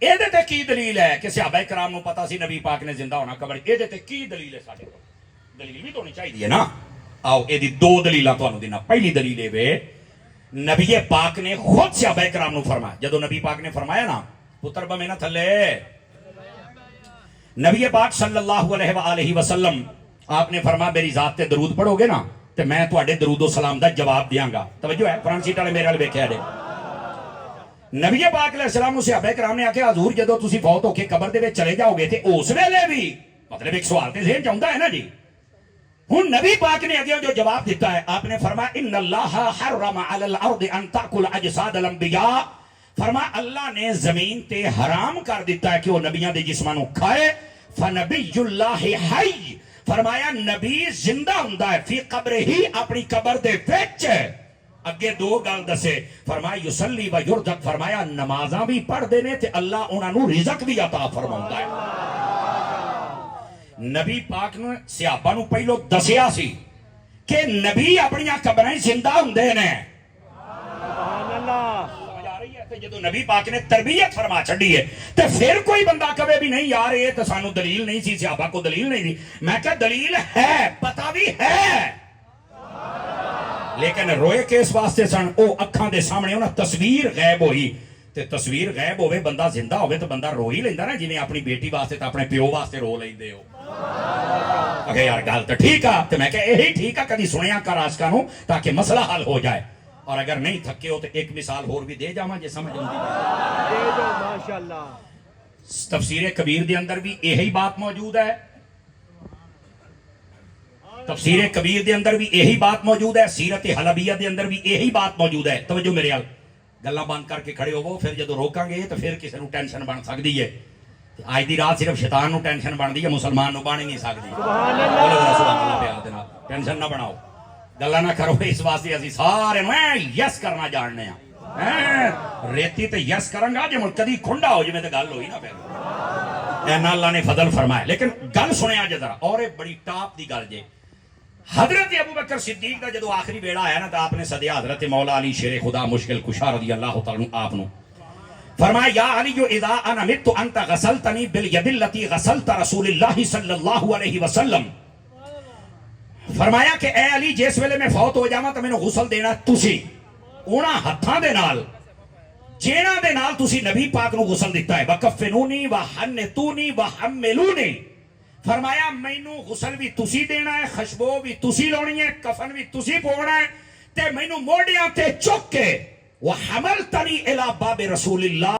ਇਹਦੇ ਤੇ ਕੀ ਦਲੀਲ ਹੈ ਕਿ ਸਹਾਬਾ کرام ਨੂੰ ਪਤਾ ਸੀ ਨਬੀ ਪਾਕ ਨੇ ਜ਼ਿੰਦਾ ਹੋਣਾ ਕਬਰ? ਇਹਦੇ ਤੇ ਕੀ ਦਲੀਲ ਹੈ? ਸਾਡੇ ਕੋਲ ਦਲੀਲ ਵੀ ਹੋਣੀ ਚਾਹੀਦੀ ਹੈ ਨਾ। ਆਓ ਇਹਦੀ ਦੋ ਦਲੀਲਾਂ ਤੁਹਾਨੂੰ ਦੇਣਾ। ਪਹਿਲੀ ਦਲੀਲ ਇਹ ਵੇ, ਨਬੀ ਪਾਕ ਨੇ ਖੁਦ ਸਹਾਬਾ کرام ਨੂੰ ਫਰਮਾਇਆ, ਜਦੋਂ ਨਬੀ ਪਾਕ ਨੇ ਫਰਮਾਇਆ ਨਾ ਪੁੱਤਰ ਬਮੇ ਨਾ ਥੱਲੇ, نبی پاک صلی اللہ علیہ وآلہ وسلم آپ نے فرمایا میری ذات تے درود پڑھو گے نا تو میں تواڈے درود و سلام دا جواب دیاں گا۔ توجہ ہے، فرنٹ سیٹ والے میرے والے ویکھیا جے۔ نبی پاک علیہ السلام نو صحابہ کرام نے آکھیا حضور جدوں تسی فوت ہو کے قبر دے وچ چلے جاؤ گے تے اس ویلے بھی، مطلب ایک سوال تے ذہن چاہندا ہے نا جی۔ ہن نبی پاک نے اگے جو جواب دیتا ہے، آپ نے فرمایا ان اللہ حرم علی الارض ان تاکل اجساد الانبیاء، فرمایا اللہ نے زمین تے حرام کر دیتا ہے کہ وہ نبیاں دے جسماں نو کھائے۔ فنبی اللہ حی، فرمایا نبی زندہ ہوندا ہے، فی قبر ہی، اپنی قبر دے وچ۔ اگے دو گل دسے، فرمایا یصلی و یرزق، فرمایا نمازاں بھی پڑھ دے نے تے اللہ انہاں نو رزق بھی عطا فرماوندا ہے۔ نبی پاک نے صحابہ نو پہلو دسیا سی کہ نبی اپنی قبراں زندہ ہوندے نے۔ سبحان اللہ۔ جدو نبی پاک نے تربیت فرما چھڑی ہے تو پھر کوئی بندہ کبھی بھی نہیں یار یہ تو سانو دلیل نہیں سی، صحابہ کو دلیل نہیں دی۔ میں کہا دلیل ہے، پتہ بھی ہے، لیکن روئے کے اس واسطے سن او اکھاں دے سامنے انہاں تصویر غیب ہوئی تے تصویر غیب ہوئے بندہ زندہ ہوئے تو بندہ رو ہی لیندہ نا، جنہیں اپنی بیٹی واسطے تو اپنے پیو واسطے رو لیندے ہو۔ اگر یار گل تو ٹھیک ہے تو میں کہا یہی ٹھیک ہے، کدی سنیا کر آسکا نو تاکہ مسئلہ حل ہو جائے۔ اور اگر نہیں تھکے ہو تو ایک مثال اور بھی دے جاواں جے سمجھ آندی ہے۔ ماشاءاللہ تفسیر کبیر دے اندر بھی یہی بات موجود ہے، تفسیر کبیر دے اندر بھی یہی بات موجود ہے، سیرت حلبیہ دے اندر بھی یہی بات موجود ہے۔ توجہ میرے حال گلاں بند کر کے کھڑے ہوو، پھر جدو روکاں گے تو پھر کسی نو ٹینشن بن سکتی ہے۔ آج دی رات صرف شیطان نو ٹینشن بندی ہے، مسلمان نو بن ہی نہیں سکتی۔ سبحان اللہ۔ سبحان اللہ پیار دے نال ٹینشن نہ بناؤ، گلا نہ کرو، اس واسطے اسی سارے نو یس کرنا جاننے ہیں۔ ریتی تے یس کرن گا جے مڑ کدی کھنڈا ہو جے تے گل ہوئی نا پھر اینا اللہ نے فضل فرمایا۔ لیکن گل سنیا جے ذرا، اور ایک بڑی ٹاپ دی گل جے، حضرت ابوبکر صدیق دا جدو آخری بیڑا آیا نا تو آپ نے صدیا حضرت مولا علی شیر خدا مشکل کشا رضی اللہ تعالیٰ آپ نو فرمایا یا علی جو اذا انا مت انت غسلتنی بالید اللتی غسلت رسول اللہ صلی اللہ علیہ وسلم، فرمایا کہ اے علی جس ویلے میں فوت ہو جاواں تو میں نے غسل دینا تسی اونا ہتھاں دے نال جینا دے نال تسی نبی پاک نو غسل دیتا ہے۔ وکفنونی وحنتونی وحملونی، فرمایا مینو غسل بھی تسی دینا ہے، خشبو بھی تسی لونی ہے، کفن بھی تسی پونا ہے، تے مینو موڑیاں تے چک کے وحملتنی الی باب رسول اللہ